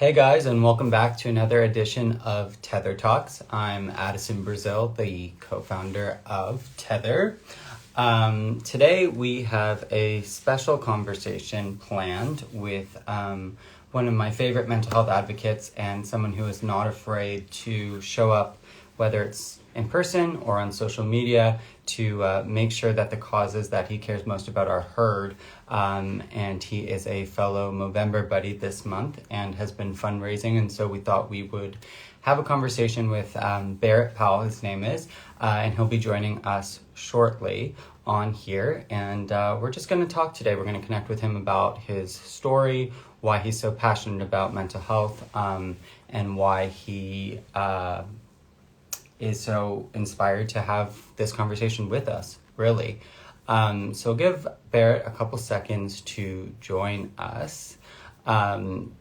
Hey guys, and welcome back to another edition of Tether Talks. I'm Addison Brasil, the co-founder of Tether. Today we have a special conversation planned with one of my favorite mental health advocates and someone who is not afraid to show up, whether it's in person or on social media, to make sure that the causes that he cares most about are heard. And he is a fellow Movember buddy this month and has been fundraising. And so we thought we would have a conversation with Barrett, Pall, his name is, and he'll be joining us shortly on here. And we're just going to talk today. We're going to connect with him about his story, why he's so passionate about mental health, and why he is so inspired to have this conversation with us, really. So give Barrett a couple seconds to join us. And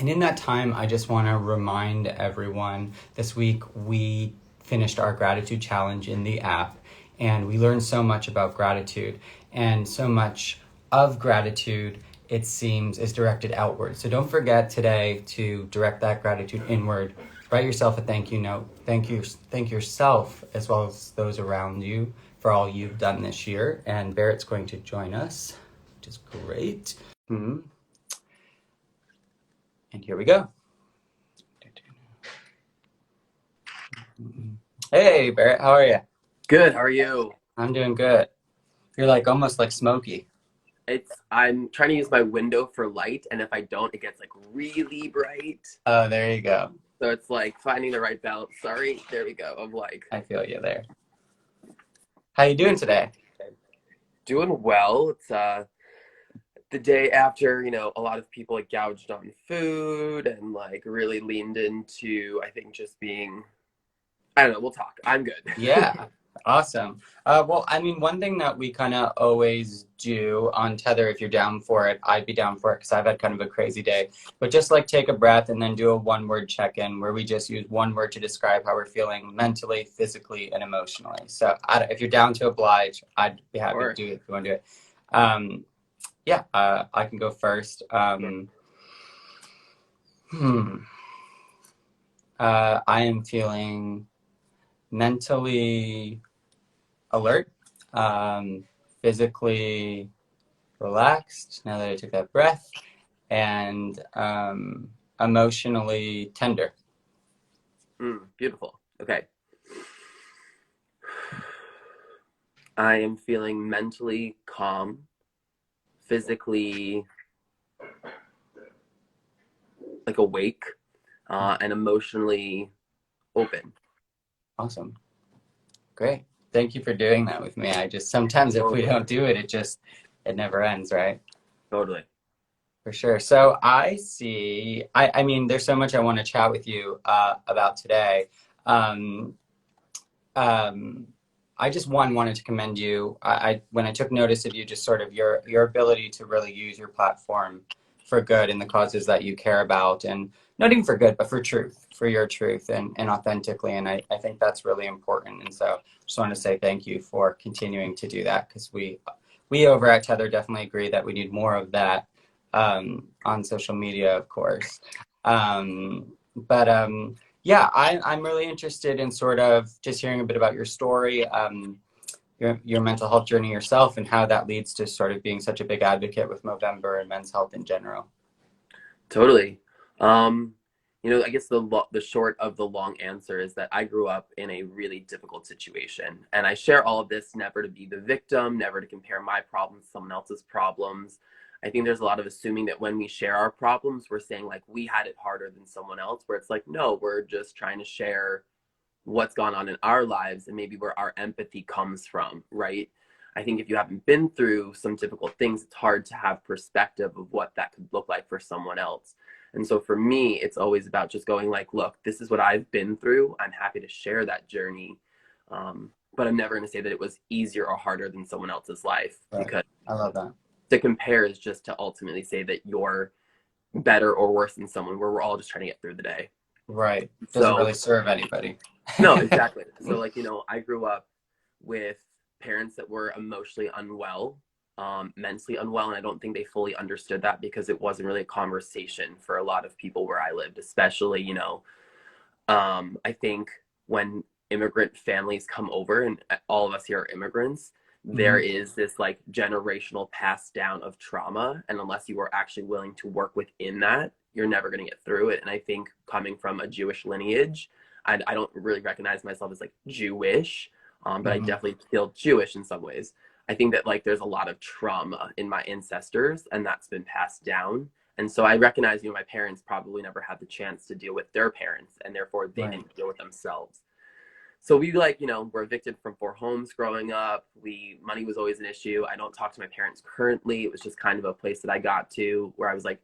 in that time, I just want to remind everyone, this week we finished our gratitude challenge in the app, and we learned so much about gratitude, and so much of gratitude, it seems, is directed outward. So don't forget today to direct that gratitude inward. Write yourself a thank you note. Thank yourself as well as those around you for all you've done this year. And Barrett's going to join us, which is great. And here we go. Hey, Barrett, how are you? Good. How are you? I'm doing good. You're like almost like Smokey. I'm trying to use my window for light, and if I don't, it gets like really bright. Oh, there you go. So it's like finding the right balance. Sorry. There we go. Of like I feel you there. How you doing today? doing well. It's the day after, a lot of people like gouged on food and like really leaned into, I think, just being, I don't know, we'll talk. I'm good. Yeah, awesome. Well, I mean, one thing that we kind of always do on Tether, if you're down for it, I'd be down for it because I've had kind of a crazy day. But just like take a breath and then do a one-word check-in where we just use one word to describe how we're feeling mentally, physically, and emotionally. So if you're down to oblige, I'd be happy to do it if you want to do it. I can go first. I am feeling mentally alert, physically relaxed now that I took that breath, and emotionally tender. Beautiful. Okay. I am feeling mentally calm, physically like awake, and emotionally open. Awesome. Great. Thank you for doing that with me. Sometimes if we don't do it, it never ends, right? Totally. For sure. So I mean, there's so much I want to chat with you about today. I just wanted to commend you. When I took notice of you, just sort of your ability to really use your platform for good in the causes that you care about, and not even for good, but for truth, for your truth and authentically. And I think that's really important. And so just want to say thank you for continuing to do that, because we over at Tether definitely agree that we need more of that on social media, of course. I'm really interested in sort of just hearing a bit about your story, your mental health journey yourself, and how that leads to sort of being such a big advocate with Movember and men's health in general. Totally. I guess the short of the long answer is that I grew up in a really difficult situation, and I share all of this never to be the victim, never to compare my problems to someone else's problems. I think there's a lot of assuming that when we share our problems, we're saying like we had it harder than someone else, where it's like, no, we're just trying to share what's gone on in our lives and maybe where our empathy comes from, right? I think if you haven't been through some difficult things, it's hard to have perspective of what that could look like for someone else. And so for me, it's always about just going like, look, this is what I've been through. I'm happy to share that journey. But I'm never going to say that it was easier or harder than someone else's life, Right. because I love that. to compare is just to ultimately say that you're better or worse than someone, where we're all just trying to get through the day. Right. Doesn't really serve anybody. No, exactly. So I grew up with parents that were emotionally unwell. mentally unwell. And I don't think they fully understood that because it wasn't really a conversation for a lot of people where I lived, especially, I think when immigrant families come over, and all of us here are immigrants, there Hmm. is this like generational pass down of trauma. And unless you are actually willing to work within that, you're never going to get through it. And I think coming from a Jewish lineage, I don't really recognize myself as like Jewish, but I Hmm. definitely feel Jewish in some ways. I think that like there's a lot of trauma in my ancestors, and that's been passed down. And so I recognize, my parents probably never had the chance to deal with their parents, and therefore they Right. didn't deal with themselves. So we like, were evicted from 4 homes growing up. Money was always an issue. I don't talk to my parents currently. It was just kind of a place that I got to where I was like,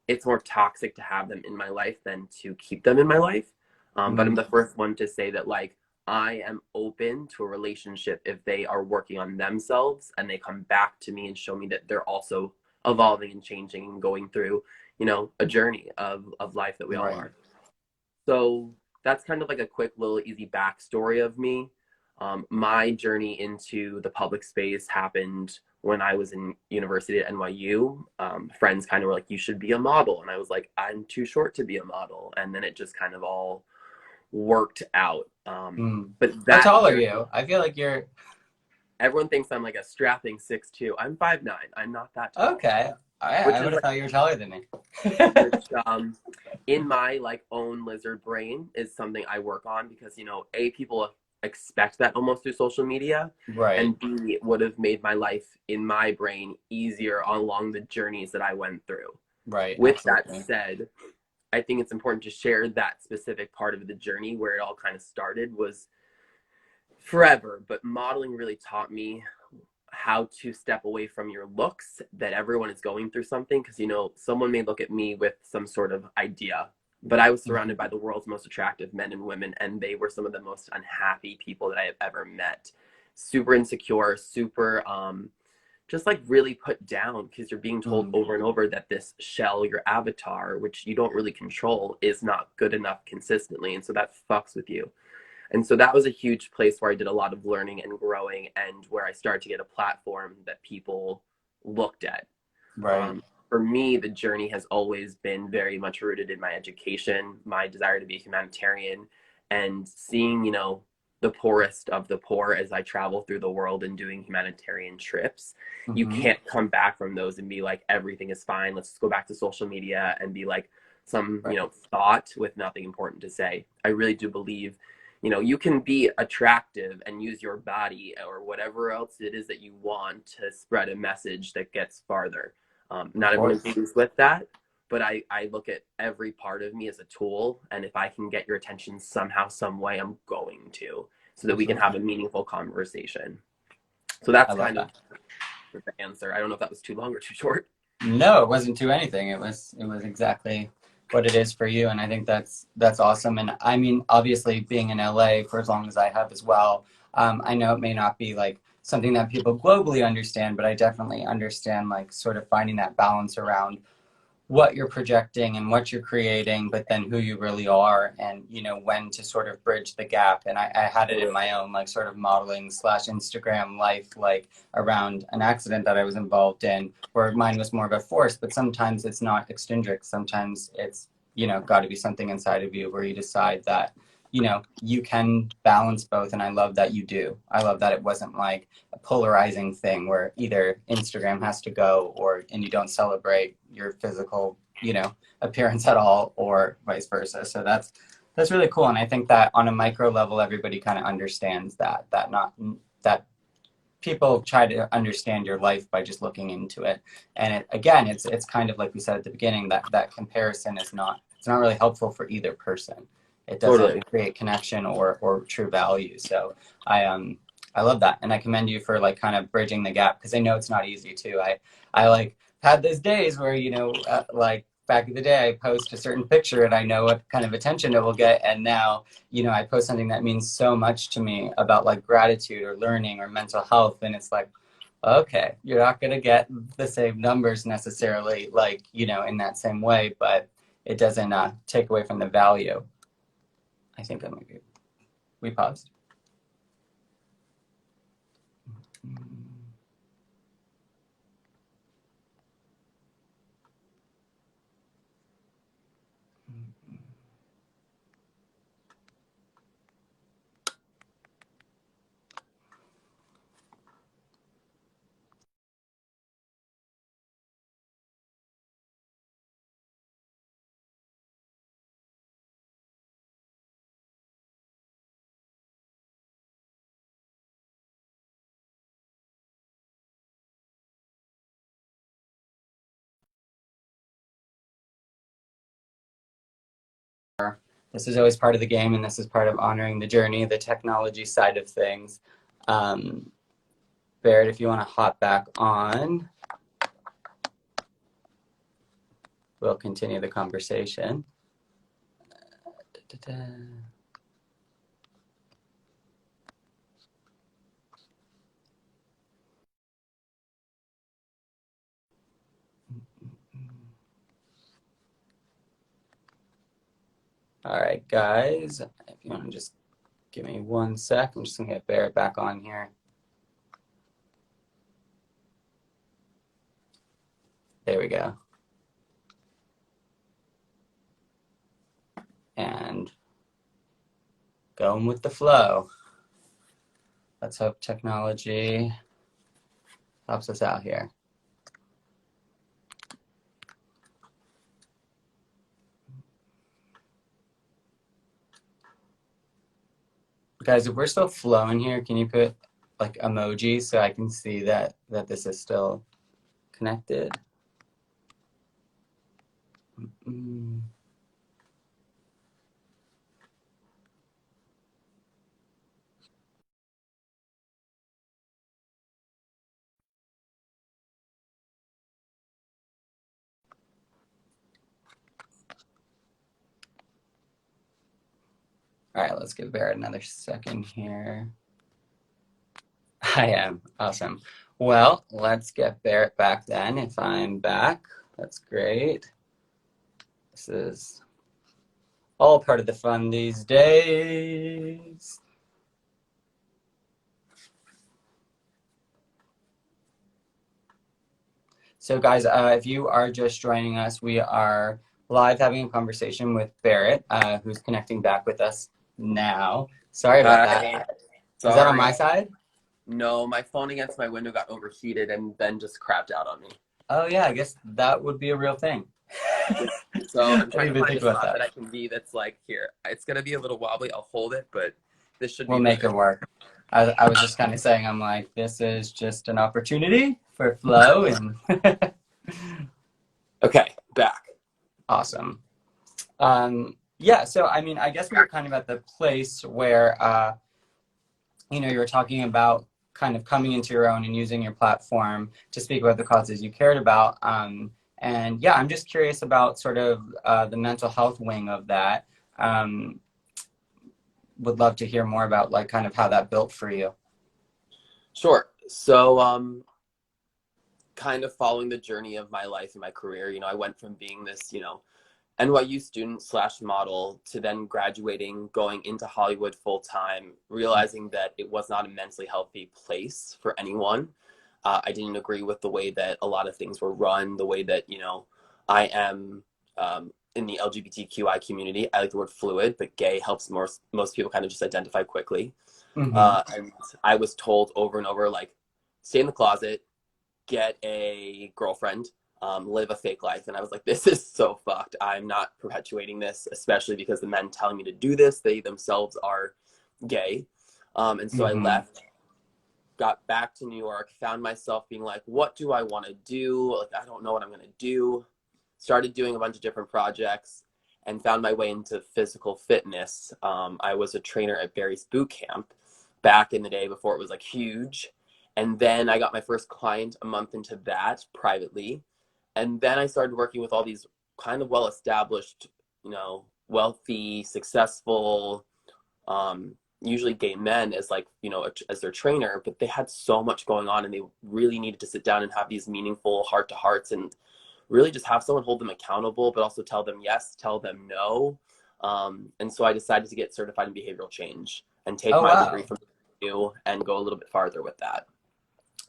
it's more toxic to have them in my life than to keep them in my life. But I'm Hmm. the first one to say that like I am open to a relationship if they are working on themselves and they come back to me and show me that they're also evolving and changing and going through, a journey of life that we all Right. are. So that's kind of like a quick little easy backstory of me. My journey into the public space happened when I was in university at NYU. Friends kind of were like, you should be a model. And I was like, I'm too short to be a model. And then it just kind of all worked out. Mm. But How that tall are journey, you? I feel like you're everyone thinks I'm like a strapping 6'2". I'm 5'9". I'm not that tall, okay. I which is would have like, thought you were taller than me. which in my like own lizard brain is something I work on because people expect that almost through social media, Right. and B, it would have made my life in my brain easier along the journeys that I went through. Right. With that Absolutely. said, I think it's important to share that specific part of the journey where it all kind of started was forever, but modeling really taught me how to step away from your looks, that everyone is going through something, because someone may look at me with some sort of idea, but I was Hmm. surrounded by the world's most attractive men and women, and they were some of the most unhappy people that I have ever met. Super insecure, super just like really put down because you're being told Mm. over and over that this shell, your avatar, which you don't really control, is not good enough consistently, and so that fucks with you. And so that was a huge place where I did a lot of learning and growing, and where I started to get a platform that people looked at. Right. For me, the journey has always been very much rooted in my education, my desire to be a humanitarian, and seeing, the poorest of the poor as I travel through the world and doing humanitarian trips. You Hmm. can't come back from those and be like, everything is fine. Let's just go back to social media and be like some, Right. thought with nothing important to say. I really do believe you can be attractive and use your body or whatever else it is that you want to spread a message that gets farther. Of Not everyone course. agrees with that, but I look at every part of me as a tool. And if I can get your attention somehow, some way, I'm going to, so that we can have Absolutely. a meaningful conversation. So I that's love kind of that. the answer. I don't know if that was too long or too short. No, it wasn't to anything. It was exactly what it is for you, and I think that's awesome. And I mean, obviously, being in LA for as long as I have as well, I know it may not be like something that people globally understand, but I definitely understand like sort of finding that balance around what you're projecting and what you're creating, but then who you really are, and when to sort of bridge the gap. And I had it in Totally. my own like sort of modeling slash Instagram life, like around an accident that I was involved in, where mine was more of a force, but sometimes it's not extrinsic. Sometimes it's got to be something inside of you where you decide that you can balance both. And I love that you do. I love that it wasn't like a polarizing thing where either Instagram has to go and you don't celebrate your physical, appearance at all, or vice versa. So that's really cool. And I think that on a micro level, everybody kind of understands that not that people try to understand your life by just looking into it. And again, it's kind of like we said at the beginning, that comparison is not, it's not really helpful for either person. It doesn't Totally. create connection or true value. So I love that, and I commend you for like kind of bridging the gap, because I know it's not easy too. I like had those days where like back in the day, I post a certain picture and I know what kind of attention it will get, and now I post something that means so much to me about like gratitude or learning or mental health. And it's like, okay, you're not going to get the same numbers necessarily, like, in that same way, but it doesn't take away from the value. I think that might be, we paused. this is always part of the game, and this is part of honoring the journey, the technology side of things. Um, Barrett, if you want to hop back on, we'll continue the conversation. Da-da-da. All right, guys, if you want to just give me 1 sec, I'm just going to get Barrett back on here. There we go. And going with the flow. Let's hope technology helps us out here. Guys, if we're still flowing here, can you put like emoji so I can see that this is still connected? Mm-mm. All right, let's give Barrett another second here. I am. Awesome. Well, let's get Barrett back then if I'm back. That's great. This is all part of the fun these days. So guys, if you are just joining us, we are live having a conversation with Barrett, who's connecting back with us now. Sorry about that. Sorry. Is that on my side? No, my phone against my window got overheated and then just crapped out on me. Oh yeah, I guess that would be a real thing. So I'm trying to find a spot that I can be that's like here. It's gonna be a little wobbly. I'll hold it, but this should we'll be make it work. I was just kind of saying, I'm like, this is just an opportunity for flow and okay, back. Awesome. Yeah, so I mean, I guess we were kind of at the place where you were talking about kind of coming into your own and using your platform to speak about the causes you cared about. And yeah, I'm just curious about sort of the mental health wing of that. Would love to hear more about like kind of how that built for you. Sure. So kind of following the journey of my life and my career, I went from being this, NYU student / model to then graduating, going into Hollywood full time, realizing that it was not a mentally healthy place for anyone. I didn't agree with the way that a lot of things were run, the way that, I am in the LGBTQI community. I like the word fluid, but gay helps most people kind of just identify quickly. Mm-hmm. And I was told over and over, like, stay in the closet, get a girlfriend, live a fake life. And I was like, this is so fucked. I'm not perpetuating this, especially because the men telling me to do this, they themselves are gay. And so I left, got back to New York, found myself being like, what do I want to do? Like, I don't know what I'm going to do. Started doing a bunch of different projects and found my way into physical fitness. I was a trainer at Barry's boot camp back in the day before it was like huge. And then I got my first client a month into that privately. And then I started working with all these kind of well-established, wealthy, successful, usually gay men as like, as their trainer, but they had so much going on and they really needed to sit down and have these meaningful heart-to-hearts and really just have someone hold them accountable, but also tell them yes, tell them no. And so I decided to get certified in behavioral change and take my degree from you and go a little bit farther with that.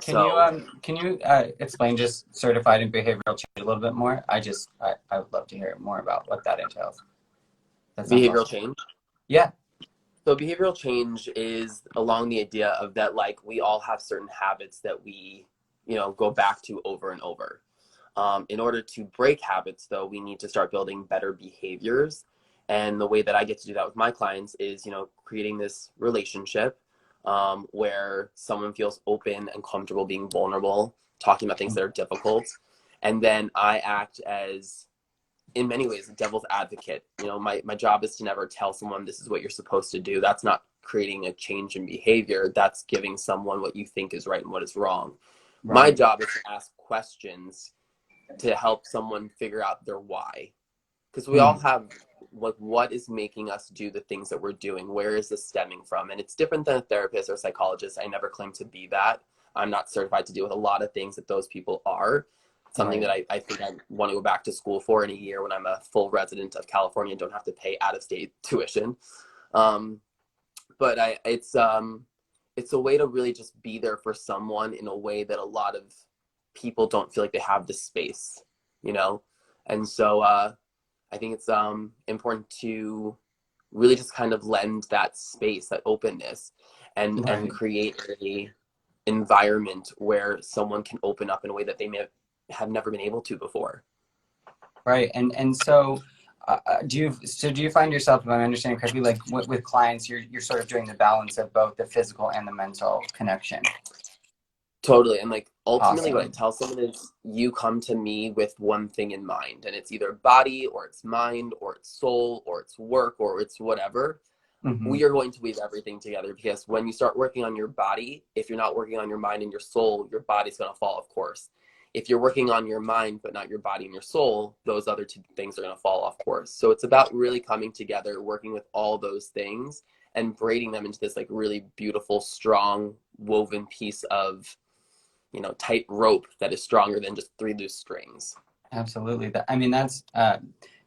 Can you explain just certified in behavioral change a little bit more? I would love to hear more about what that entails. Behavioral change? Yeah. So behavioral change is along the idea of that, like, we all have certain habits that we, go back to over and over. In order to break habits, though, we need to start building better behaviors. And the way that I get to do that with my clients is, creating this relationship where someone feels open and comfortable being vulnerable, talking about things that are difficult. And then I act as in many ways, a devil's advocate. You know, my job is to never tell someone this is what you're supposed to do. That's not creating a change in behavior. That's giving someone what you think is right and what is wrong. My Right. job is to ask questions to help someone figure out their why. Because we all Hmm. have, like, what is making us do the things that we're doing? Where is this stemming from? And it's different than a therapist or a psychologist. I never claim to be that. I'm not certified to deal with a lot of things that those people are. Something Right. that I think I want to go back to school for in a year when I'm a full resident of California and don't have to pay out of state tuition. Um, but it's a way to really just be there for someone in a way that a lot of people don't feel like they have the space, you know? And so I think it's important to really just kind of lend that space, that openness, and Right. create a environment where someone can open up in a way that they may have never been able to before. Right. And so do you find yourself, if I'm understanding correctly, like with clients, you're sort of doing the balance of both the physical and the mental connection? Totally. And like ultimately what I Awesome. tell someone is you come to me with one thing in mind, and it's either body or it's mind or it's soul or it's work or it's whatever. Hmm. We are going to weave everything together, because when you start working on your body, if you're not working on your mind and your soul, your body's going to fall, of course. If you're working on your mind but not your body and your soul, those other two things are going to fall off course. So it's about really coming together, working with all those things and braiding them into this like really beautiful, strong, woven piece of, you know, tight rope that is stronger than just three loose strings. Absolutely. That, I mean, that's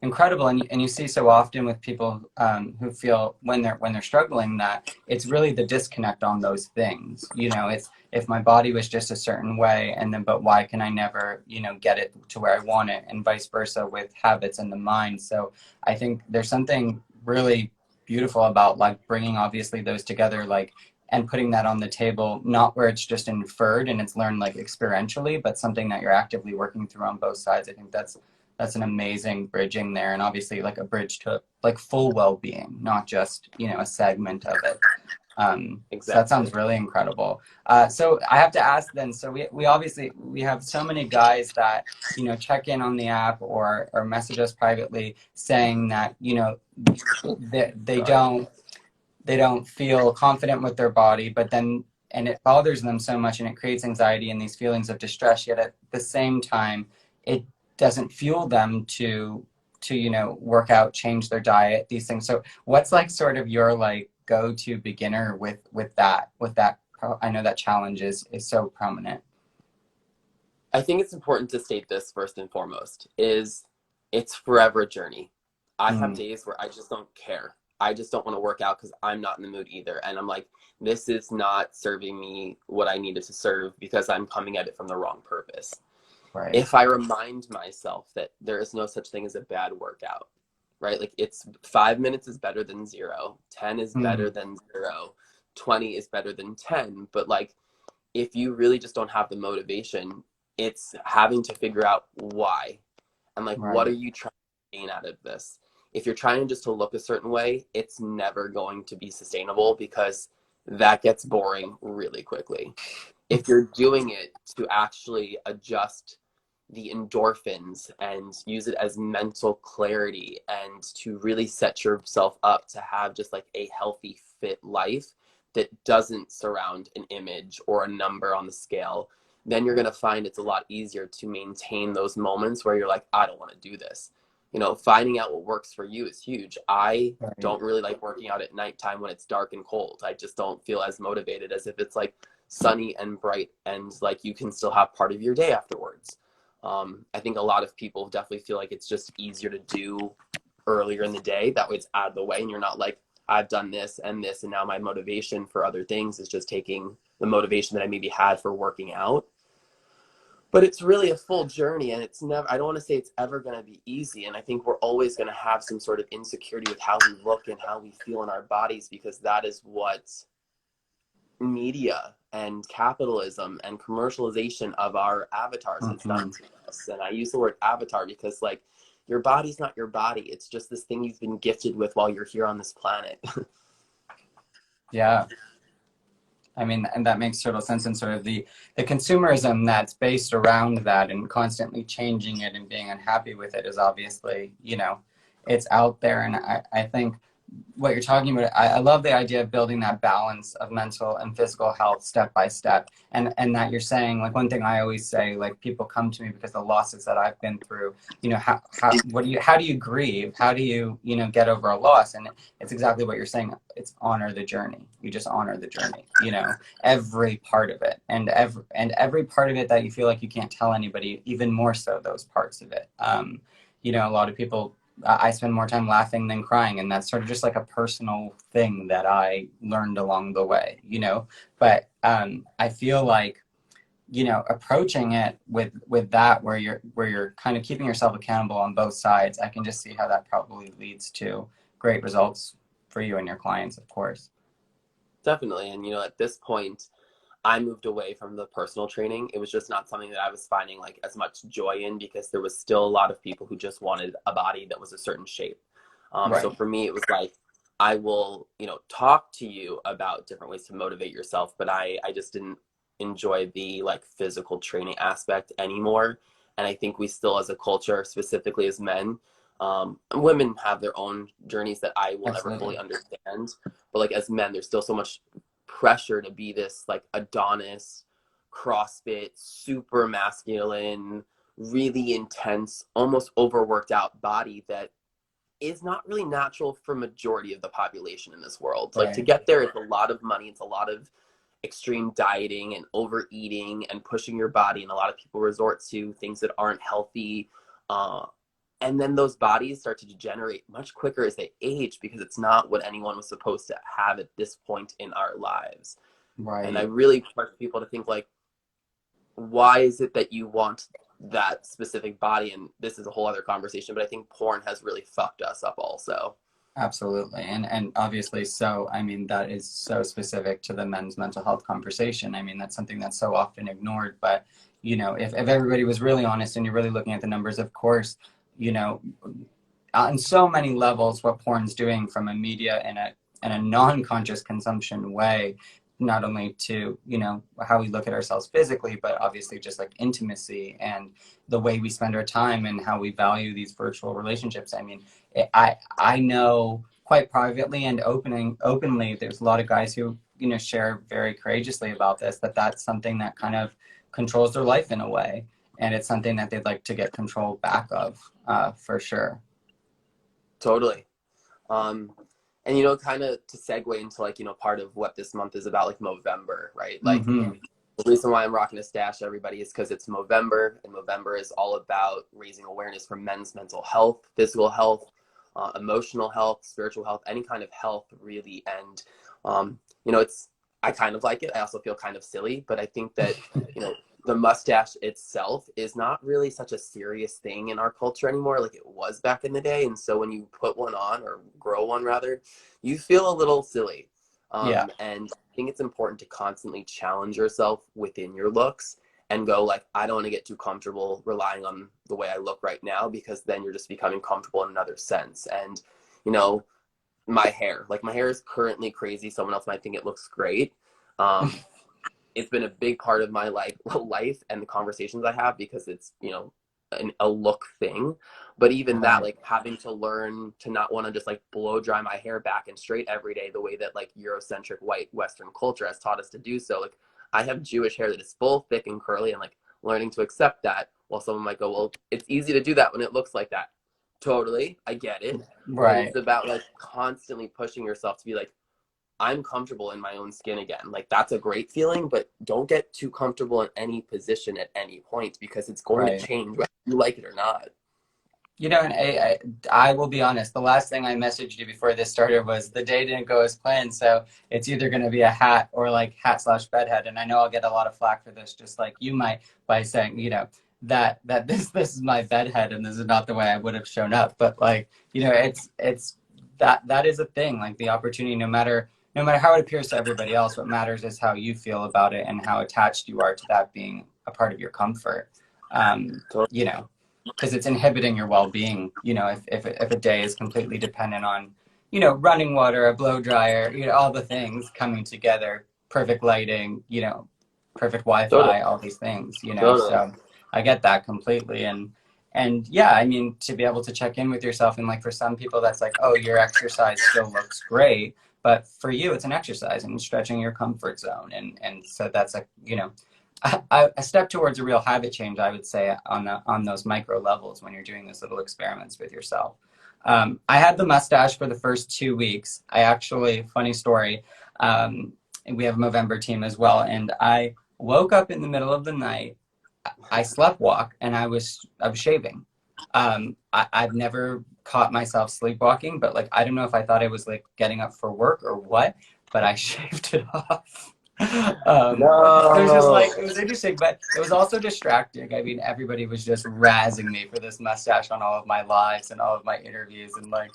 incredible, and you see so often with people who feel when they're struggling that it's really the disconnect on those things. You know, it's if my body was just a certain way, and then but why can I never get it to where I want it, and vice versa with habits and the mind. So I think there's something really beautiful about like bringing obviously those together, like and putting that on the table, not where it's just inferred and it's learned like experientially, but something that you're actively working through on both sides. I think that's an amazing bridging there, and obviously like a bridge to like full well-being, not just a segment of it. So that sounds Exactly. really incredible. So I have to ask then. So we obviously we have so many guys that check in on the app or message us privately saying that Sorry. they don't feel confident with their body, but then and it bothers them so much and it creates anxiety and these feelings of distress, yet at the same time it doesn't fuel them to work out, change their diet, these things. So what's like sort of your like go-to beginner with that I know that challenge is so prominent. I think it's important to state this first and foremost is it's forever a journey. I have Mm, days where I just don't care. I just don't want to work out because I'm not in the mood either. And I'm like, this is not serving me what I needed to serve because I'm coming at it from the wrong purpose. right. If I remind myself that there is no such thing as a bad workout, right? Like it's 5 minutes is better than zero, 10 is better Mm, than zero, 20 is better than 10. But like, if you really just don't have the motivation, it's having to figure out why and like what are right. you trying to gain out of this. If you're trying just to look a certain way, it's never going to be sustainable because that gets boring really quickly. If you're doing it to actually adjust the endorphins and use it as mental clarity and to really set yourself up to have just like a healthy fit life that doesn't surround an image or a number on the scale, then you're going to find it's a lot easier to maintain those moments where you're like, I don't want to do this. You know, finding out what works for you is huge. I Right. don't really like working out at nighttime when it's dark and cold. I just don't feel as motivated as if it's like sunny and bright and like you can still have part of your day afterwards. I think a lot of people definitely feel like it's just easier to do earlier in the day. That way it's out of the way and you're not like, I've done this and this, and now my motivation for other things is just taking the motivation that I maybe had for working out. But it's really a full journey, and it's never, I don't want to say it's ever going to be easy. And I think we're always going to have some sort of insecurity with how we look and how we feel in our bodies, because that is what media and capitalism and commercialization of our avatars has done Hmm. to us. And I use the word avatar because like your body's not your body. It's just this thing you've been gifted with while you're here on this planet. Yeah. I mean, and that makes total sense. And sort of the consumerism that's based around that and constantly changing it and being unhappy with it is obviously, it's out there. And I think what you're talking about, I love the idea of building that balance of mental and physical health step by step. And that you're saying, like, one thing I always say, like, people come to me because the losses that I've been through, how do you grieve? How do you, get over a loss? And it's exactly what you're saying. It's honor the journey. You just honor the journey, every part of it, and every part of it that you feel like you can't tell anybody, even more so those parts of it. A lot of people, I spend more time laughing than crying, and that's sort of just like a personal thing that I learned along the way, But I feel like, approaching it with that, where you're kind of keeping yourself accountable on both sides, I can just see how that probably leads to great results for you and your clients, of course. Definitely. And, at this point, I moved away from the personal training. It was just not something that I was finding like as much joy in, because there was still a lot of people who just wanted a body that was a certain shape. Right. So for me, it was like, I will, talk to you about different ways to motivate yourself, but I just didn't enjoy the like physical training aspect anymore. And I think we still, as a culture, specifically as men, women have their own journeys that I will never fully understand. But like as men, there's still so much pressure to be this like Adonis, CrossFit, super masculine, really intense, almost overworked out body that is not really natural for majority of the population in this world. Right. Like to get there, it's a lot of money. It's a lot of extreme dieting and overeating and pushing your body. And a lot of people resort to things that aren't healthy. And then those bodies start to degenerate much quicker as they age, because it's not what anyone was supposed to have at this point in our lives. Right. And I really push people to think like, why is it that you want that specific body? And this is a whole other conversation, but I think porn has really fucked us up also. Absolutely. And obviously, so, I mean, that is so specific to the men's mental health conversation. I mean, that's something that's so often ignored. But, if everybody was really honest and you're really looking at the numbers, of course, on so many levels, what porn's doing from a media and a non-conscious consumption way, not only to, how we look at ourselves physically, but obviously just like intimacy and the way we spend our time and how we value these virtual relationships. I mean, I know quite privately and openly, there's a lot of guys who, share very courageously about this, that's something that kind of controls their life in a way. And it's something that they'd like to get control back of, for sure. Totally. And, kind of to segue into like, part of what this month is about, like Movember, right? Like the reason why I'm rocking a stash, everybody, is because it's Movember, and Movember is all about raising awareness for men's mental health, physical health, emotional health, spiritual health, any kind of health really. And, I kind of like it. I also feel kind of silly, but I think that, the mustache itself is not really such a serious thing in our culture anymore, like it was back in the day. And so when you put one on, or grow one rather, you feel a little silly. And I think it's important to constantly challenge yourself within your looks and go like, I don't want to get too comfortable relying on the way I look right now, because then you're just becoming comfortable in another sense. And, my hair is currently crazy. Someone else might think it looks great. It's been a big part of my life and the conversations I have, because it's, a look thing. But even that, like having to learn to not want to just like blow dry my hair back and straight every day, the way that like Eurocentric white Western culture has taught us to do so. Like I have Jewish hair that is full, thick, and curly, and like learning to accept that, while someone might go, well, it's easy to do that when it looks like that. Totally. I get it. Right. But it's about like constantly pushing yourself to be like, I'm comfortable in my own skin again. Like that's a great feeling, but don't get too comfortable in any position at any point, because it's going to change whether you like it or not. And I will be honest, the last thing I messaged you before this started was the day didn't go as planned. So it's either going to be a hat or like hat/bedhead. And I know I'll get a lot of flack for this, just like you might, by saying, that this is my bedhead and this is not the way I would have shown up. But like, it's that is a thing, like the opportunity, no matter how it appears to everybody else, what matters is how you feel about it and how attached you are to that being a part of your comfort. Because it's inhibiting your well-being, if a day is completely dependent on, running water, a blow dryer, all the things coming together, perfect lighting, perfect Totally. Wi-Fi, all these things, Totally. so I get that completely. And yeah, I mean, to be able to check in with yourself, and like for some people that's like, oh, your exercise still looks great, but for you it's an exercise and stretching your comfort zone, and so that's like, a step towards a real habit change, I would say, on those micro levels when you're doing those little experiments with yourself. I had the mustache for the first 2 weeks. I actually, funny story, we have a Movember team as well, and I woke up in the middle of the night. I slept walk and I was shaving. I've never caught myself sleepwalking, but like I don't know if I thought I was like getting up for work or what, but I shaved it off. It was just like, No. it was interesting, but it was also distracting. I mean, everybody was just razzing me for this mustache on all of my lives and all of my interviews, and like,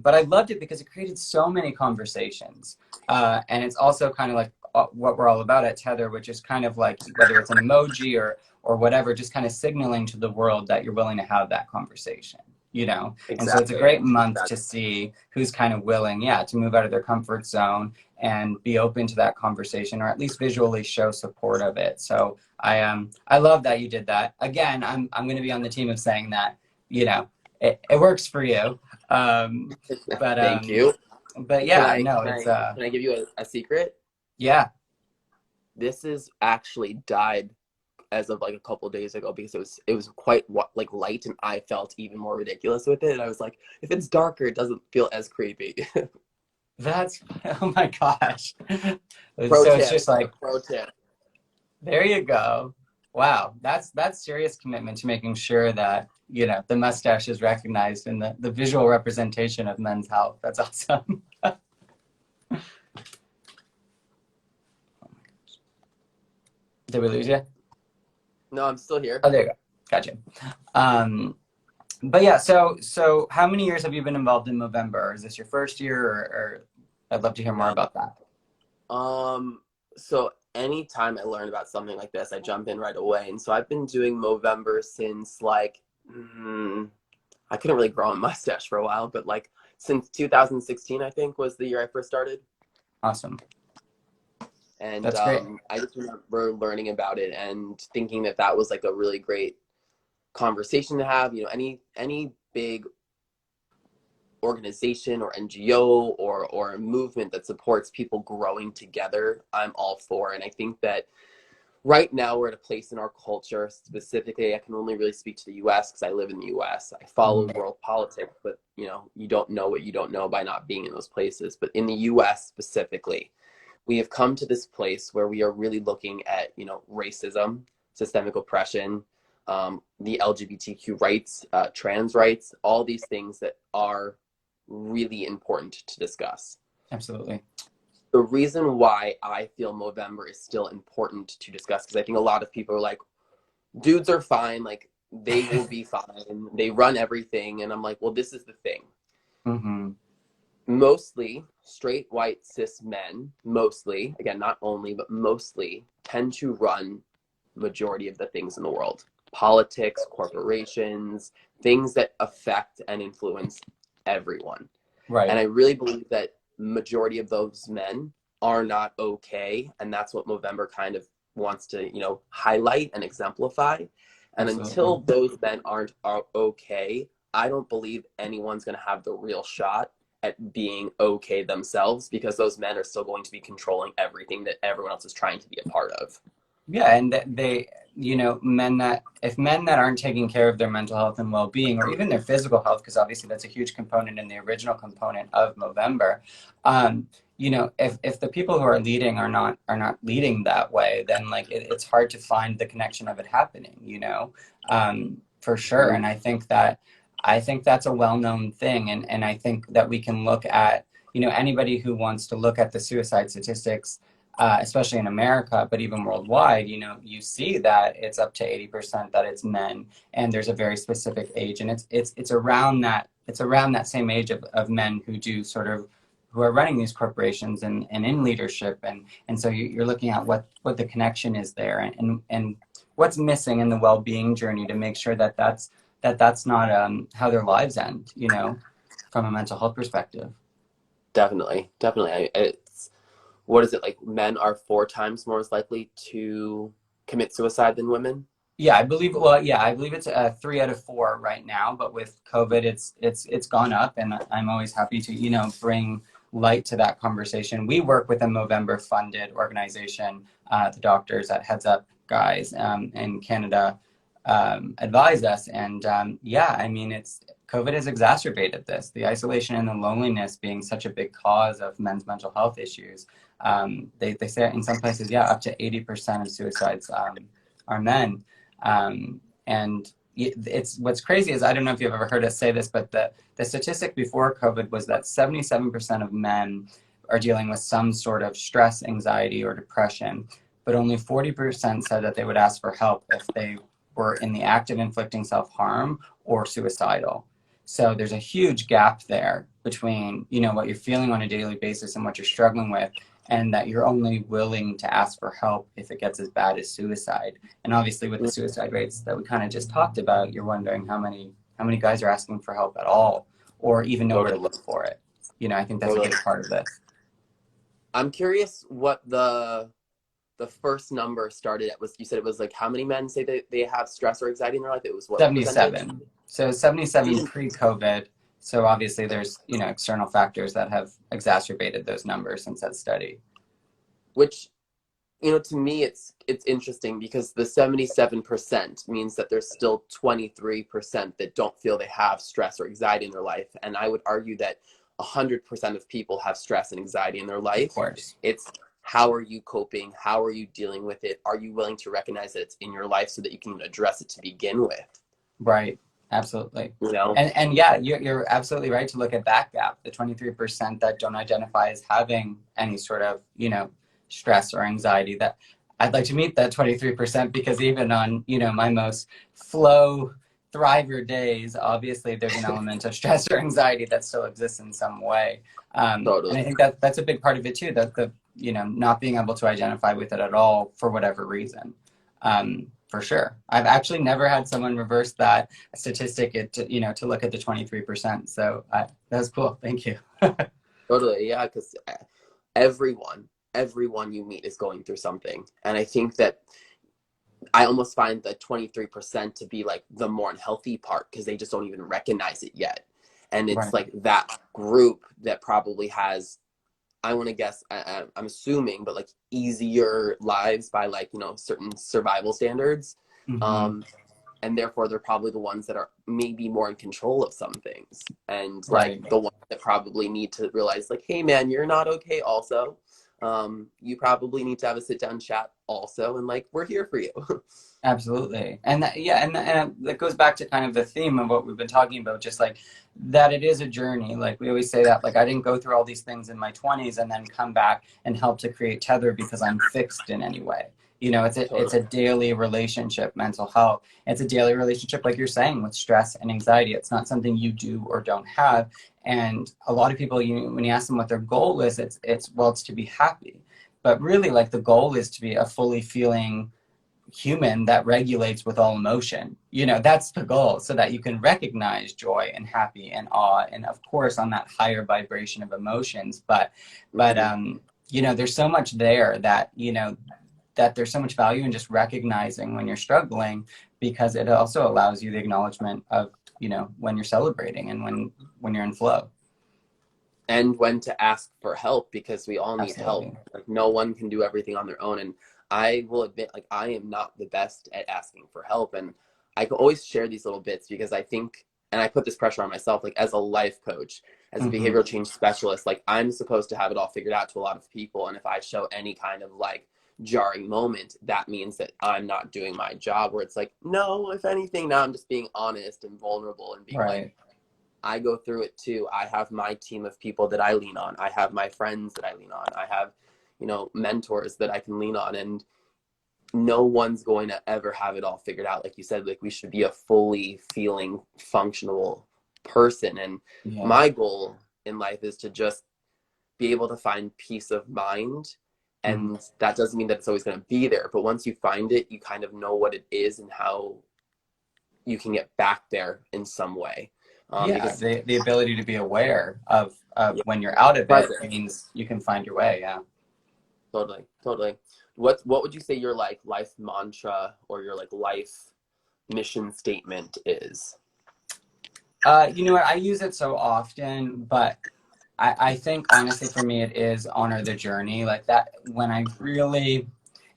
but I loved it because it created so many conversations, and it's also kind of like what we're all about at Tether, which is kind of like whether it's an emoji or whatever, just kind of signaling to the world that you're willing to have that conversation. And so it's a Exactly. great month to Exactly. see who's kind of willing, yeah, to move out of their comfort zone and be open to that conversation, or at least visually show support of it. So I love that you did that. Again, I'm going to be on the team of saying that, it works for you. Um, but Thank um, you. but Can yeah, I no, can it's I can I give you a secret? yeah. This is actually died as of like a couple days ago because it was quite like light, and I felt even more ridiculous with it. And I was like, if it's darker, it doesn't feel as creepy. That's oh my gosh. Pro So it's tip. just like, Pro tip. there you go. Wow, that's serious commitment to making sure that the mustache is recognized in the visual representation of men's health. That's awesome. Did we lose you? No, I'm still here. Oh, there you go. Gotcha. Um, but yeah, so how many years have you been involved in Movember? Is this your first year, or I'd love to hear more No. about that. So anytime I learn about something like this, I jump in right away. And so I've been doing Movember since like I couldn't really grow a mustache for a while, but like since 2016, I think was the year I first started. Awesome. And That's great. I just remember learning about it and thinking that that was like a really great conversation to have. Any big organization or NGO or a movement that supports people growing together, I'm all for. And I think that right now we're at a place in our culture, specifically, I can only really speak to the US because I live in the US. I follow Mhm. world politics, but you don't know what you don't know by not being in those places. But in the US specifically, we have come to this place where we are really looking at, racism, systemic oppression, the LGBTQ rights, trans rights, all these things that are really important to discuss. Absolutely. The reason why I feel Movember is still important to discuss, because I think a lot of people are like, dudes are fine, like they will be fine, they run everything. And I'm like, well, this is the thing. Hmm. Mostly straight white cis men, mostly, again, not only, but mostly tend to run majority of the things in the world. Politics, corporations, things that affect and influence everyone. And Right. I really believe that majority of those men are not okay. And that's what Movember kind of wants to, highlight and exemplify. And Absolutely. until those men are okay, I don't believe anyone's going to have the real shot at being okay themselves, because those men are still going to be controlling everything that everyone else is trying to be a part of. Yeah, and they, men that aren't taking care of their mental health and well-being, or even their physical health, because obviously that's a huge component in the original component of Movember. If the people who are leading are not leading that way, then like it's hard to find the connection of it happening, for sure. And I think that's a well-known thing, and I think that we can look at, anybody who wants to look at the suicide statistics, especially in America, but even worldwide, you see that it's up to 80% that it's men, and there's a very specific age, and it's around that same age of men who do sort of who are running these corporations and in leadership, and so you're looking at what the connection is there, and what's missing in the well-being journey to make sure that's not how their lives end, from a mental health perspective. Definitely. It's what is it, like men are 4 times more likely to commit suicide than women? Yeah, I believe. Well, yeah, I believe it's 3 out of 4 right now. But with COVID, it's gone up, and I'm always happy to bring light to that conversation. We work with a Movember funded organization. The doctors at Heads Up Guys in Canada advise us, and yeah, I mean it's COVID has exacerbated this. The isolation and the loneliness being such a big cause of men's mental health issues. They say in some places, yeah, up to 80% of suicides are men. And it's what's crazy is I don't know if you've ever heard us say this, but the statistic before COVID was that 77% of men are dealing with some sort of stress, anxiety, or depression, but only 40% said that they would ask for help if they were in the act of inflicting self-harm or suicidal. So there's a huge gap there between, what you're feeling on a daily basis and what you're struggling with, and that you're only willing to ask for help if it gets as bad as suicide. And obviously with the suicide rates that we kind of just talked about, you're wondering how many guys are asking for help at all, or even know where to Totally. look for it. I think that's a Totally. big part of this. I'm curious what the first number started at. Was, you said it was like how many men say they have stress or anxiety in their life? It was what percentage? 77. So 77 pre-COVID. So obviously there's, external factors that have exacerbated those numbers since that study. Which, to me, it's interesting because the 77% means that there's still 23% that don't feel they have stress or anxiety in their life. And I would argue that 100% of people have stress and anxiety in their life. Of course. It's how are you coping? How are you dealing with it? Are you willing to recognize that it's in your life so that you can address it to begin with? Right. Absolutely. You know? And yeah, you're absolutely right to look at that gap, the 23% that don't identify as having any sort of, stress or anxiety. That I'd like to meet that 23% because even on, my most flow thriver days, obviously there's an element of stress or anxiety that still exists in some way. And Totally. I think that's a big part of it too, that the, not being able to identify with it at all for whatever reason. For sure. I've actually never had someone reverse that statistic to look at the 23%. So that was cool. Thank you. Totally. Yeah. Because everyone you meet is going through something. And I think that I almost find the 23% to be like the more unhealthy part because they just don't even recognize it yet. And it's Right. like that group that probably has, I want to guess, I'm assuming, but like easier lives by like, certain survival standards. Mm-hmm. And therefore they're probably the ones that are maybe more in control of some things. And Right. like the ones that probably need to realize like, hey man, you're not okay also. You probably need to have a sit down chat also. And like, we're here for you. Absolutely. And and that goes back to kind of the theme of what we've been talking about, just like that it is a journey. Like we always say that, like I didn't go through all these things in my 20s and then come back and help to create Tether because I'm fixed in any way. It's a daily relationship, mental health. It's a daily relationship, like you're saying, with stress and anxiety. It's not something you do or don't have. And a lot of people, when you ask them what their goal is, it's to be happy. But really, like the goal is to be a fully feeling human that regulates with all emotion. That's the goal, so that you can recognize joy and happy and awe, and of course on that higher vibration of emotions. But there's so much there that that there's so much value in just recognizing when you're struggling, because it also allows you the acknowledgement of when you're celebrating and when you're in flow. And when to ask for help, because we all need Absolutely. help. Like no one can do everything on their own. And I will admit, like I am not the best at asking for help. And I can always share these little bits because I think, and I put this pressure on myself, like as a life coach, as a behavioral change specialist, like I'm supposed to have it all figured out to a lot of people. And if I show any kind of like jarring moment, that means that I'm not doing my job, where it's like, no, if anything, now I'm just being honest and vulnerable and being Right. like, I go through it too. I have my team of people that I lean on. I have my friends that I lean on. I have, mentors that I can lean on. And no one's going to ever have it all figured out. Like you said, like we should be a fully feeling, functional person. And my goal in life is to just be able to find peace of mind. And that doesn't mean that it's always going to be there. But once you find it, you kind of know what it is and how you can get back there in some way. Because the ability to be aware of when you're out of it means you can find your way. Yeah. Totally, totally. What would you say your like life mantra or your like life mission statement is? You know what? I use it so often, but I think honestly for me it is honor the journey. Like that when I really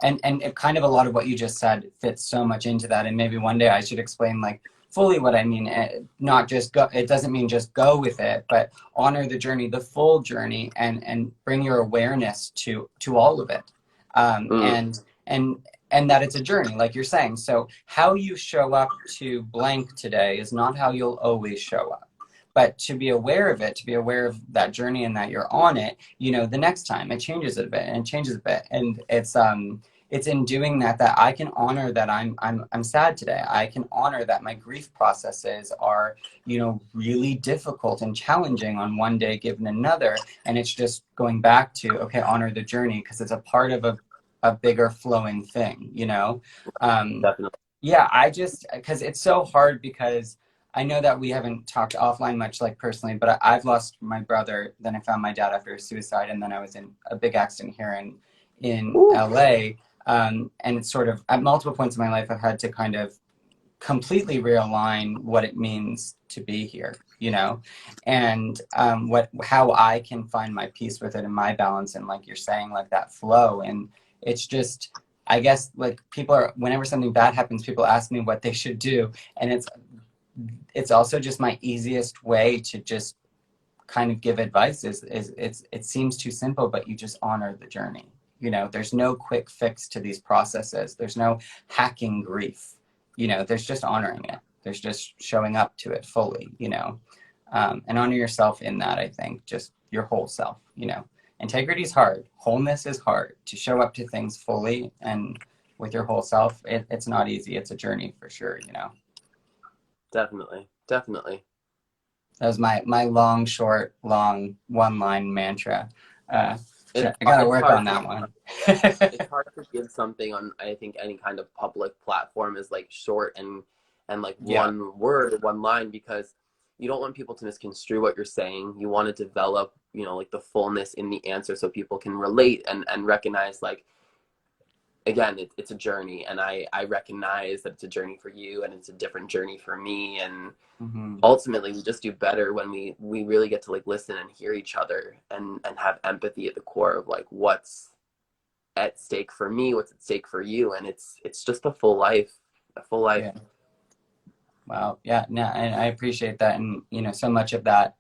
and it kind of a lot of what you just said fits so much into that. And maybe one day I should explain like fully what I mean. Not just go. It doesn't mean just go with it, but honor the journey, the full journey, and bring your awareness to all of it. Um, Mm, and and and that it's a journey, like you're saying. So how you show up to blank today is not how you'll always show up, but to be aware of it, to be aware of that journey and that you're on it, you know, the next time it changes a bit and changes a bit. And it's in doing that that I can honor that I'm sad today. I can honor that my grief processes are, you know, really difficult and challenging on one day given another. And it's just going back to, okay, honor the journey because it's a part of a bigger flowing thing, you know? Um, definitely. yeah, I just, because it's so hard because I know that we haven't talked offline much, like personally, but I've lost my brother. Then I found my dad after a suicide, and then I was in a big accident here in Ooh, LA. And it's sort of at multiple points in my life, I've had to kind of completely realign what it means to be here, you know, and what how I can find my peace with it and my balance, and like you're saying, like that flow. And it's just, I guess, like people are, whenever something bad happens, people ask me what they should do, and it's also just my easiest way to just kind of give advice is it seems too simple, but you just honor the journey. You know, there's no quick fix to these processes. There's no hacking grief. You know, there's just honoring it. There's just showing up to it fully, you know, and honor yourself in that. I think just your whole self, you know. Integrity is hard. Wholeness is hard. To show up to things fully and with your whole self, it's not easy. It's a journey for sure, you know. definitely, definitely. That was my long, short, long one line mantra. Uh, I got to It's work hard on to that one. it's hard to give something on, I think, any kind of public platform is like short and like Yeah. one word or one line, because you don't want people to misconstrue what you're saying. You want to develop, you know, like the fullness in the answer so people can relate and recognize like, again, it's a journey, and I recognize that it's a journey for you and it's a different journey for me. And Hmm. ultimately we just do better when we really get to like listen and hear each other and have empathy at the core of like what's at stake for me, what's at stake for you. And it's just a full life, a full life. Yeah. Wow. Yeah. No, and I appreciate that. And, you know, so much of that,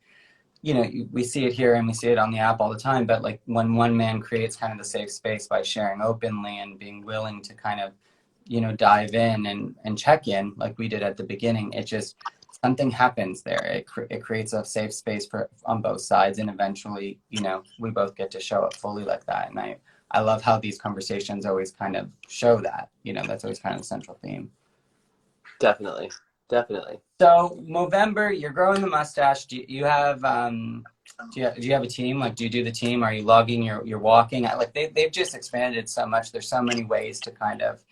you know, we see it here and we see it on the app all the time. But like when one man creates kind of the safe space by sharing openly and being willing to kind of, you know, dive in and check in like we did at the beginning, it just, something happens there. It creates a safe space for on both sides. And eventually, you know, we both get to show up fully like that. And I love how these conversations always kind of show that, you know, that's always kind of the central theme. Definitely, definitely. So Movember, you're growing the mustache. Do you have do you have a team? Like, do you do the team? Are you logging? You're walking? Like they've just expanded so much. There's so many ways to kind of,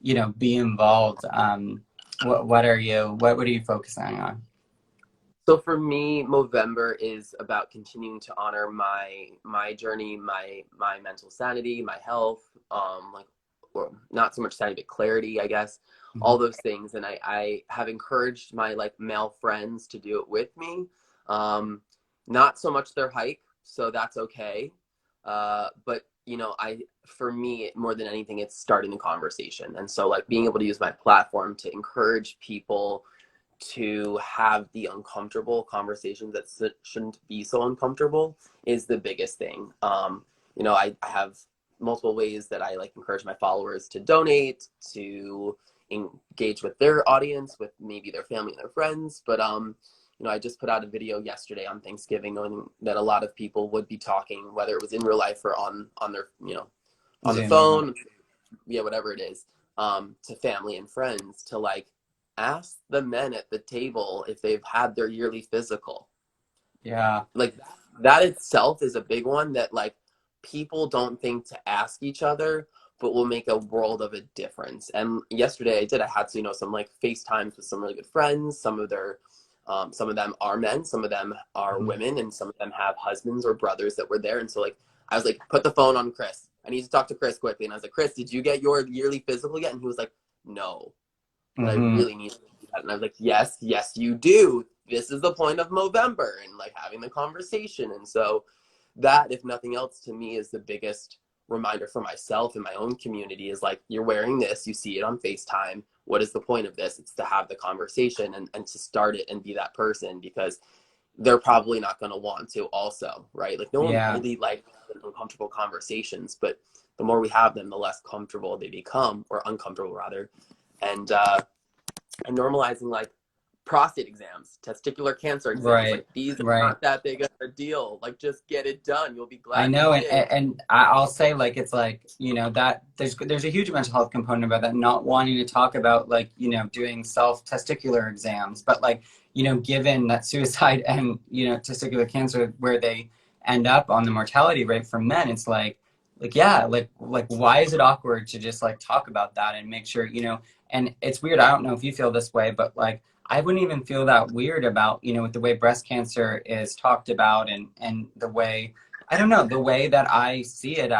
you know, be involved. What are you focusing on? So for me, Movember is about continuing to honor my journey, my mental sanity, my health, like, or not so much sanity but clarity, I guess, Mhm. all those things. And I have encouraged my like male friends to do it with me. um Not so much their hike, so that's okay. But you know, I for me more than anything, it's starting the conversation. And so like being able to use my platform to encourage people to have the uncomfortable conversations that shouldn't be so uncomfortable is the biggest thing. You know, I have multiple ways that I like encourage my followers to donate, to engage with their audience, with maybe their family and their friends. But you know, I just put out a video yesterday on Thanksgiving, knowing that a lot of people would be talking, whether it was in real life or on their, you know, on the Zoom, yeah. phone, yeah, whatever it is, to family and friends, to like ask the men at the table if they've had their yearly physical. Yeah. Like that itself is a big one that like people don't think to ask each other, but will make a world of a difference. And yesterday I had to, you know, some like FaceTimes with some really good friends. Some of them are men, some of them are Mhm. women, and some of them have husbands or brothers that were there. And so like I was like, put the phone on Chris. I need to talk to Chris quickly. And I was like, Chris, did you get your yearly physical yet? And he was like, no, but I Mm-hmm. really need to do that. And I was like, yes, you do. This is the point of Movember, and like having the conversation. And so that, if nothing else, to me is the biggest reminder for myself and my own community is like, you're wearing this, you see it on FaceTime. What is the point of this? It's to have the conversation and to start it and be that person, because they're probably not going to want to also, right? Like no one Yeah. really likes uncomfortable conversations, but the more we have them, the less comfortable they become, or uncomfortable rather. And normalizing like prostate exams, testicular cancer exams, Right. like these are Right. not that big of a deal. Like just get it done. You'll be I glad you know, did. and I'll say like it's like that there's a huge mental health component about that, not wanting to talk about like doing self testicular exams, but like given that suicide and testicular cancer where they end up on the mortality rate for men, it's like yeah, like why is it awkward to just like talk about that and make sure and it's weird. I don't know if you feel this way, but like I wouldn't even feel that weird about with the way breast cancer is talked about and the way I don't know, the way that I see it,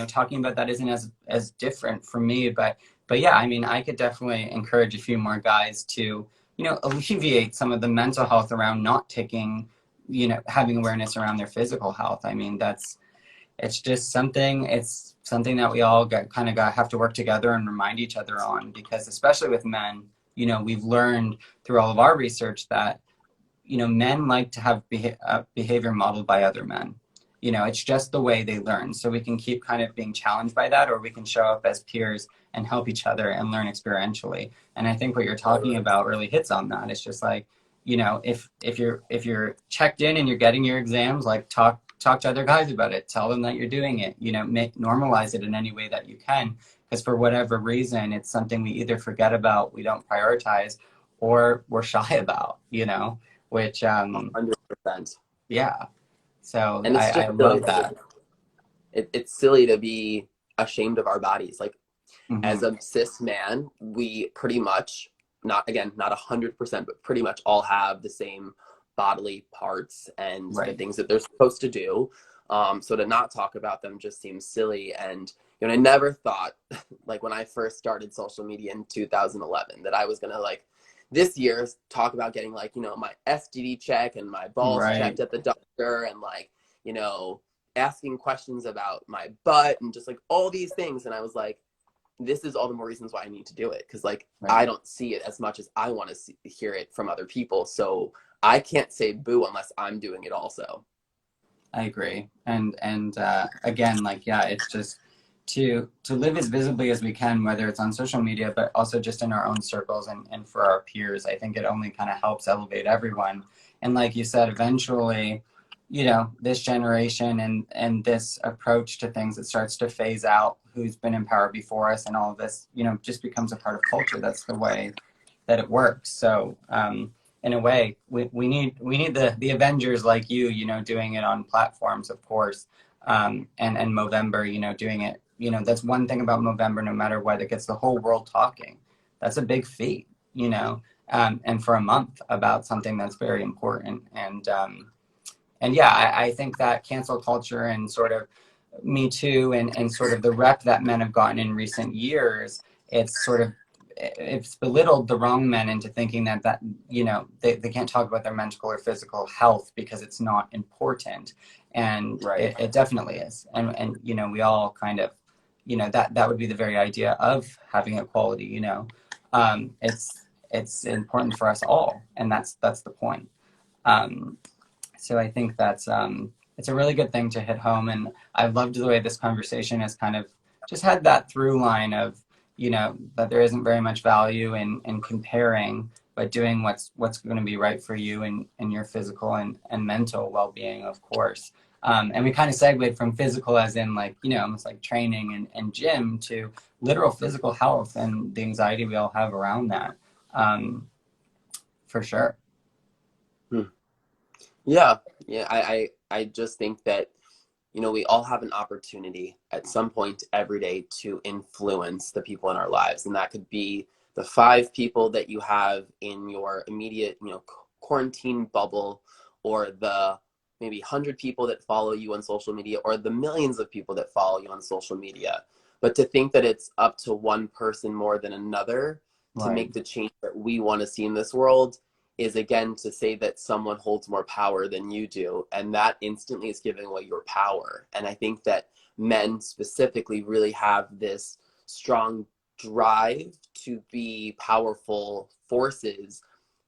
talking about that isn't as different for me, but yeah, I mean, I could definitely encourage a few more guys to, alleviate some of the mental health around not taking, having awareness around their physical health. I mean, it's something that we all have to work together and remind each other on, because especially with men, we've learned through all of our research that men like to have behavior modeled by other men. It's just the way they learn. So we can keep kind of being challenged by that, or we can show up as peers and help each other and learn experientially. And I think what you're talking about really hits on that. It's just like, if you're checked in and you're getting your exams, like talk to other guys about it. Tell them that you're doing it. Normalize it in any way that you can. Because for whatever reason, it's something we either forget about, we don't prioritize, or we're shy about. Which 100%. yeah, so And it's I just silly love to, that. it's silly to be ashamed of our bodies. Like Hmm. as a cis man, we pretty much, not 100%, but pretty much all have the same bodily parts and the Right. things that they're supposed to do. So to not talk about them just seems silly. And I never thought, like when I first started social media in 2011, that I was gonna like this year talk about getting like my STD check and my balls Right. checked at the doctor, and like you know asking questions about my butt and just like all these things. And I was like, this is all the more reasons why I need to do it, because like Right. I don't see it as much as I want to hear it from other people. So I can't say boo unless I'm doing it also. I agree. And again, like yeah, it's just to live as visibly as we can, whether it's on social media, but also just in our own circles and for our peers. I think it only kind of helps elevate everyone. And like you said, eventually, this generation and this approach to things, it starts to phase out who's been in power before us, and all of this, just becomes a part of culture. That's the way that it works. So in a way, we need the Avengers like doing it on platforms, of course, and Movember, doing it. That's one thing about Movember. No matter what, it gets the whole world talking. That's a big feat, and for a month about something that's very important. And yeah, I think that cancel culture and sort of Me Too and sort of the rep that men have gotten in recent years, it's belittled the wrong men into thinking that they can't talk about their mental or physical health because it's not important. And Right. it definitely is. And we all kind of that would be the very idea of having equality. It's important for us all, and that's the point. um, so I think that's it's a really good thing to hit home, and I loved the way this conversation has kind of just had that through line of that there isn't very much value in comparing, but doing what's going to be right for you and your physical and mental well-being, of course. And we kind of segued from physical, as in like almost like training and gym, to literal physical health and the anxiety we all have around that, for sure. Hmm. Yeah. Yeah. I just think that we all have an opportunity at some point every day to influence the people in our lives. And that could be the 5 people that you have in your immediate, quarantine bubble, or the maybe 100 people that follow you on social media or the millions of people that follow you on social media. But to think that it's up to one person more than another to Right. make the change that we want to see in this world is, again, to say that someone holds more power than you do. And that instantly is giving away your power. And I think that men specifically really have this strong drive to be powerful forces,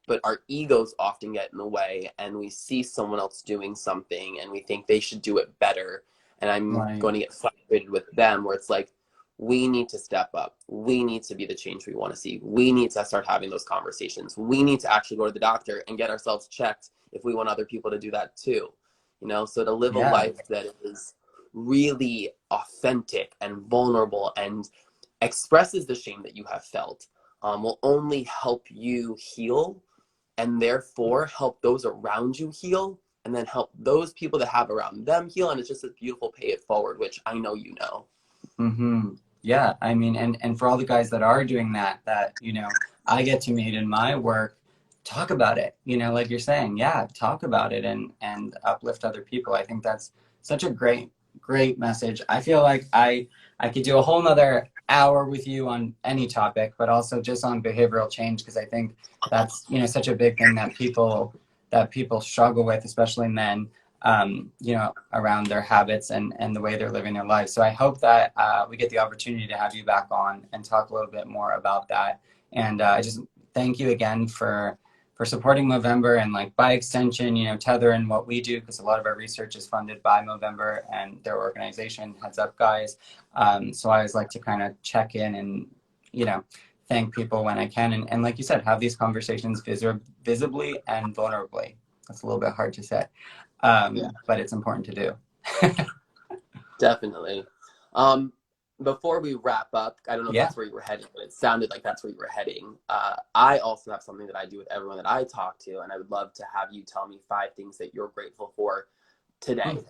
but our egos often get in the way, and we see someone else doing something and we think they should do it better. And I'm Right. going to get frustrated with them, where it's like, we need to step up. We need to be the change we want to see. We need to start having those conversations. We need to actually go to the doctor and get ourselves checked if we want other people to do that too. You know, so to live a Yeah. life that is really authentic and vulnerable and expresses the shame that you have felt, will only help you heal, and therefore help those around you heal, and then help those people that have around them heal. And it's just a beautiful pay it forward, which I know you know. Mm-hmm. Yeah, I mean, and for all the guys that are doing that, I get to meet in my work, talk about it, like you're saying, yeah, talk about it and uplift other people. I think that's such a great message. I feel like I could do a whole nother hour with you on any topic, but also just on behavioral change, because I think that's, such a big thing that people struggle with, especially men, around their habits and the way they're living their lives. So I hope that we get the opportunity to have you back on and talk a little bit more about that. And I just thank you again for supporting Movember, and like by extension, Tether and what we do, because a lot of our research is funded by Movember and their organization. Heads up, guys. So I always like to kind of check in and, thank people when I can. And like you said, have these conversations visibly and vulnerably. That's a little bit hard to say. Yeah, But it's important to do. definitely. Before we wrap up, I don't know if Yeah. that's where you were heading, but it sounded like that's where you were heading. I also have something that I do with everyone that I talk to, and I would love to have you tell me 5 things that you're grateful for today. Mm.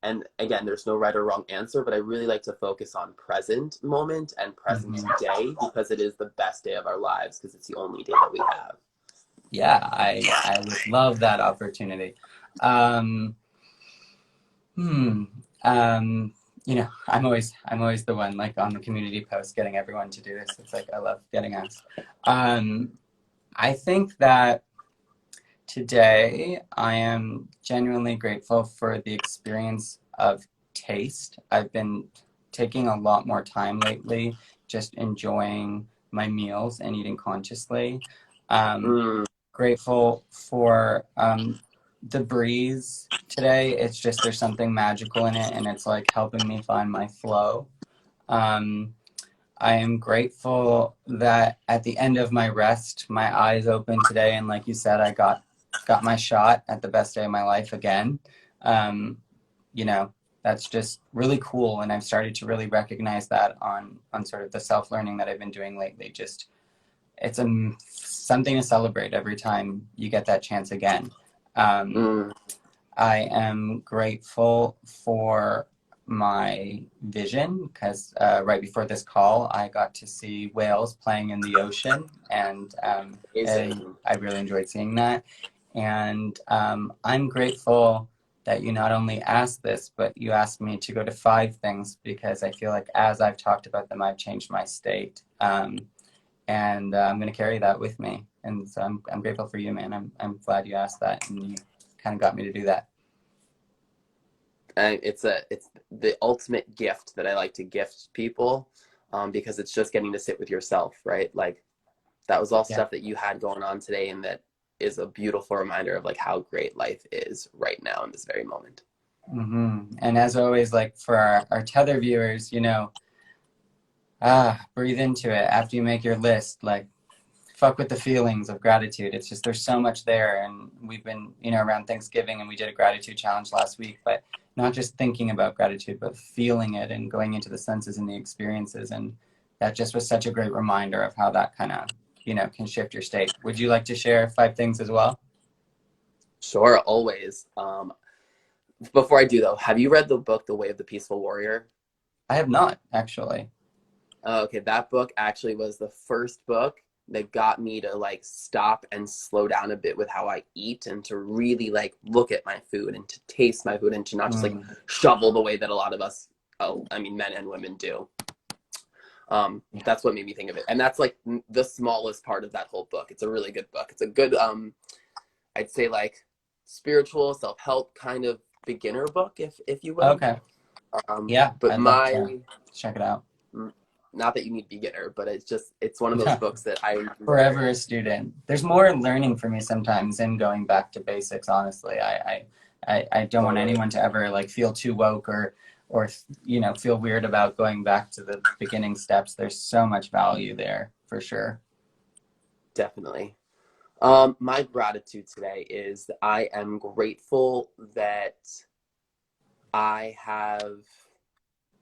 And again, there's no right or wrong answer, but I really like to focus on present moment and present Mm-hmm. day, because it is the best day of our lives, because it's the only day that we have. Yeah, I would love that opportunity. Um, hmm. Um, I'm always the one like on the community post getting everyone to do this. It's like I love getting asked. Um, I think that today I am genuinely grateful for the experience of taste. I've been taking a lot more time lately, just enjoying my meals and eating consciously. Um, Mm, Grateful for the breeze today. It's just there's something magical in it, and it's like helping me find my flow. Um, I am grateful that at the end of my rest, my eyes opened today, and like you said, I got my shot at the best day of my life again. Um, you know, that's just really cool, and I've started to really recognize that on sort of the self learning that I've been doing lately. Just it's something to celebrate every time you get that chance again. Um, mm, I am grateful for my vision, because right before this call, I got to see whales playing in the ocean, and amazing. I really enjoyed seeing that. And I'm grateful that you not only asked this, but you asked me to go to 5 things, because I feel like as I've talked about them, I've changed my state. And I'm going to carry that with me. And so I'm grateful for you, man. I'm glad you asked that, and you kind of got me to do that. And it's the ultimate gift that I like to gift people, because it's just getting to sit with yourself, right? Like, that was all Yeah. stuff that you had going on today, and that is a beautiful reminder of like how great life is right now in this very moment. And as always, like for our Tether viewers, breathe into it after you make your list. Like, fuck with the feelings of gratitude. It's just there's so much there, and we've been around Thanksgiving, and we did a gratitude challenge last week, but not just thinking about gratitude, but feeling it and going into the senses and the experiences, and that just was such a great reminder of how that kind of can shift your state. Would you like to share 5 things as well? Sure, always. Before I do though, have you read the book The Way of the Peaceful Warrior? I have not actually. Okay, that book actually was the first book that got me to like stop and slow down a bit with how I eat, and to really like look at my food and to taste my food, and to not just like shovel the way that a lot of us, I mean, men and women do. That's what made me think of it. And that's like the smallest part of that whole book. It's a really good book. It's a good, I'd say like spiritual self-help kind of beginner book, if you will. Okay. Yeah, but I'd love to check it out. Not that you need beginner, but it's one of those books that I forever a student. There's more learning for me sometimes in going back to basics. Honestly, I don't want anyone to ever like feel too woke or you know, feel weird about going back to the beginning steps. There's so much value there for sure. Definitely. My gratitude today is that I am grateful that I have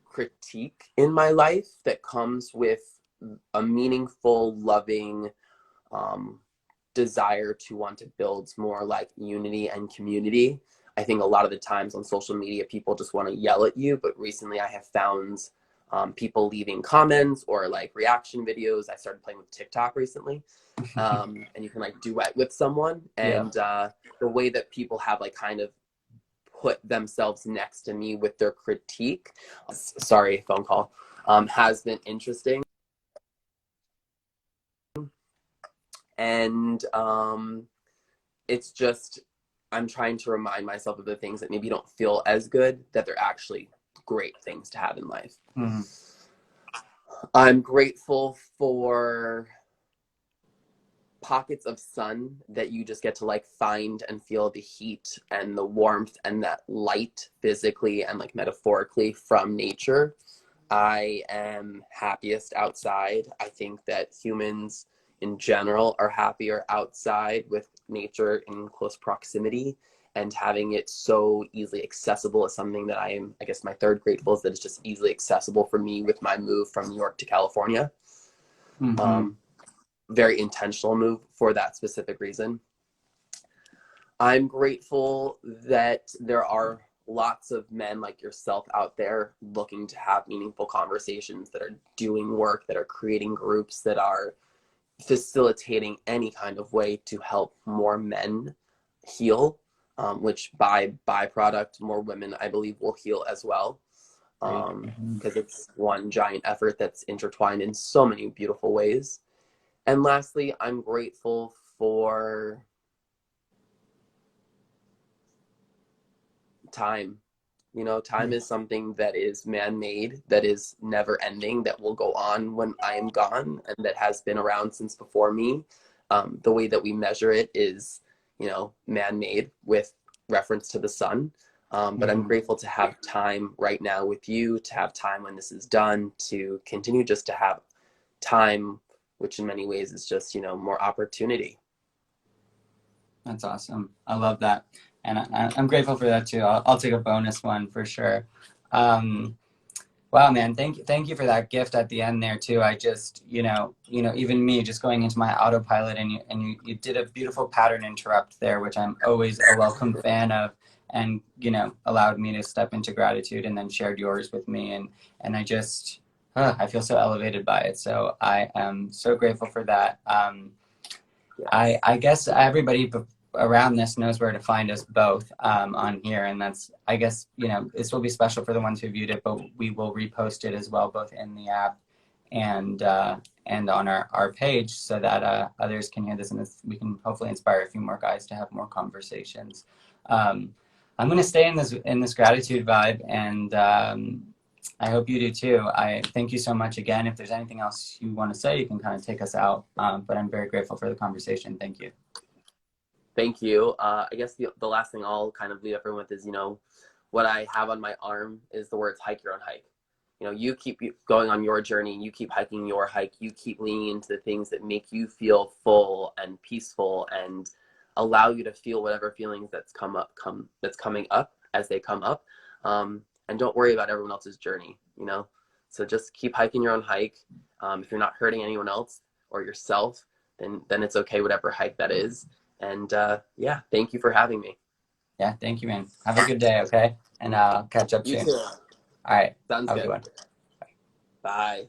critique in my life that comes with a meaningful, loving desire to want to build more like unity and community. I think a lot of the times on social media, people just want to yell at you, but recently I have found people leaving comments or like reaction videos. I started playing with TikTok recently, and you can like duet with someone, and the way that people have like kind of put themselves next to me with their critique, sorry, phone call, has been interesting. And it's just, I'm trying to remind myself of the things that maybe don't feel as good, that they're actually great things to have in life. I'm grateful for pockets of sun that you just get to like find and feel the heat and the warmth and that light physically and like metaphorically from nature. I am happiest outside. I think that humans in general are happier outside with nature in close proximity, and having it so easily accessible is something that I am, I guess my third grateful is that it's just easily accessible for me with my move from New York to California. Very intentional move for that specific reason. I'm grateful that there are lots of men like yourself out there looking to have meaningful conversations, that are doing work, that are creating groups, that are facilitating any kind of way to help more men heal, which by byproduct, more women, I believe, will heal as well. Because it's one giant effort that's intertwined in so many beautiful ways. And lastly, I'm grateful for time. You know, time is something that is man-made, that is never ending, that will go on when I am gone, and that has been around since before me. The way that we measure it is, you know, man-made with reference to the sun. But I'm grateful to have time right now with you, to have time when this is done, to continue just to have time, which in many ways is just, you know, more opportunity. That's awesome. I love that. And I'm grateful for that too. I'll take a bonus one for sure. Wow, man, thank you for that gift at the end there too. I just, you know, even me just going into my autopilot, and you did a beautiful pattern interrupt there, which I'm always a welcome fan of, and, you know, allowed me to step into gratitude, and then shared yours with me, and I just, I feel so elevated by it. So I am so grateful for that. I guess everybody around this knows where to find us both on here, and that's, I guess, you know, this will be special for the ones who viewed it, but we will repost it as well, both in the app and on our page, so that others can hear this, and we can hopefully inspire a few more guys to have more conversations. I'm going to stay in this gratitude vibe, and I hope you do too. I thank you so much again. If there's anything else you want to say, you can kind of take us out, but I'm very grateful for the conversation. Thank you. Thank you. I guess the last thing I'll kind of leave everyone with is, you know, what I have on my arm is the words hike your own hike. You know, you keep going on your journey, you keep hiking your hike, you keep leaning into the things that make you feel full and peaceful, and allow you to feel whatever feelings that's coming up as they come up. And don't worry about everyone else's journey, you know? So just keep hiking your own hike. If you're not hurting anyone else or yourself, then it's okay, whatever hike that is. And yeah, thank you for having me. Yeah, thank you, man. Have a good day, okay? And I'll catch up soon. You too. All right. Sounds Have a good. good one. Bye.